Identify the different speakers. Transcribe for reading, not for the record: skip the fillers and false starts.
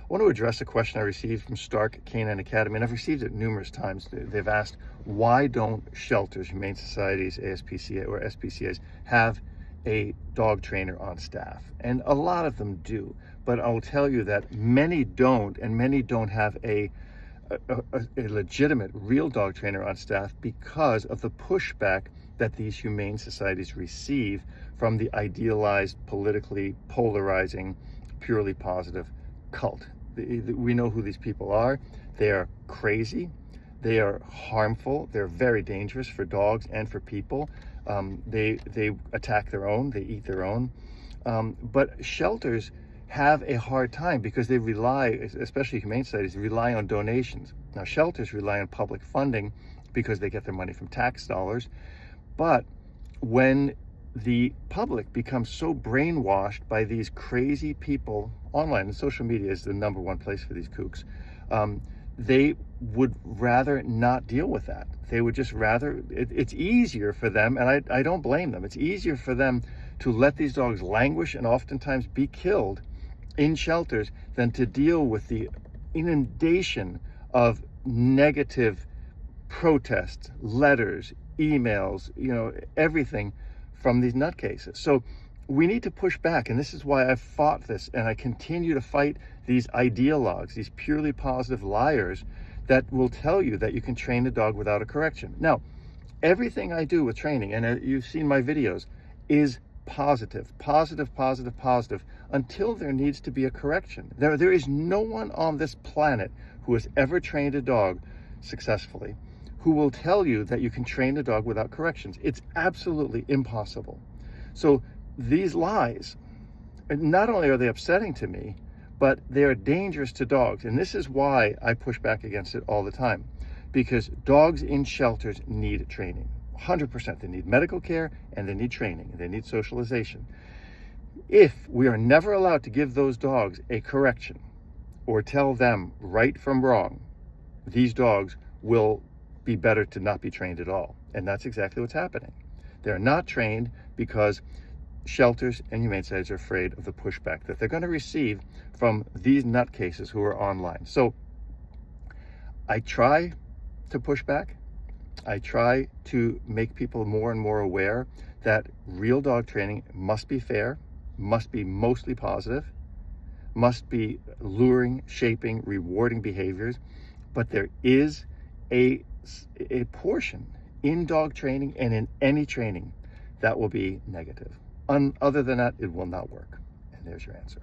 Speaker 1: want to address a question I received from Stark Canine Academy, and I've received it numerous times. They've asked, why don't shelters, Humane Societies, ASPCA or SPCAs, have a dog trainer on staff? And a lot of them do, but I'll tell you that many don't, and many don't have a legitimate, real dog trainer on staff because of the pushback that these humane societies receive from the idealized, politically polarizing, purely positive cult. We know who these people are. They are crazy. They are harmful. They're very dangerous for dogs and for people. They attack their own. They eat their own. But shelters have a hard time because they rely, especially humane societies, rely on donations. Now, shelters rely on public funding because they get their money from tax dollars. But when the public becomes so brainwashed by these crazy people online, and social media is the number one place for these kooks, they would rather not deal with that. They would just rather, it's easier for them, and I don't blame them, it's easier for them to let these dogs languish and oftentimes be killed in shelters than to deal with the inundation of negative protests, letters, emails, everything from these nutcases. So we need to push back, and this is why I've fought this, and I continue to fight these ideologues, these purely positive liars that will tell you that you can train a dog without a correction. Now, everything I do with training, and you've seen my videos, is positive, positive, positive, positive, until there needs to be a correction. There is no one on this planet who has ever trained a dog successfully who will tell you that you can train a dog without corrections. It's absolutely impossible. So these lies, not only are they upsetting to me, but they are dangerous to dogs. And this is why I push back against it all the time, because dogs in shelters need training. 100%. They need medical care and they need training. They need socialization. If we are never allowed to give those dogs a correction or tell them right from wrong, these dogs will be better to not be trained at all. And that's exactly what's happening. They're not trained because shelters and humane societies are afraid of the pushback that they're going to receive from these nutcases who are online. So I try to push back. I try to make people more and more aware that real dog training must be fair, must be mostly positive, must be luring, shaping, rewarding behaviors, but there is a portion in dog training and in any training that will be negative. Other than that, it will not work. And there's your answer.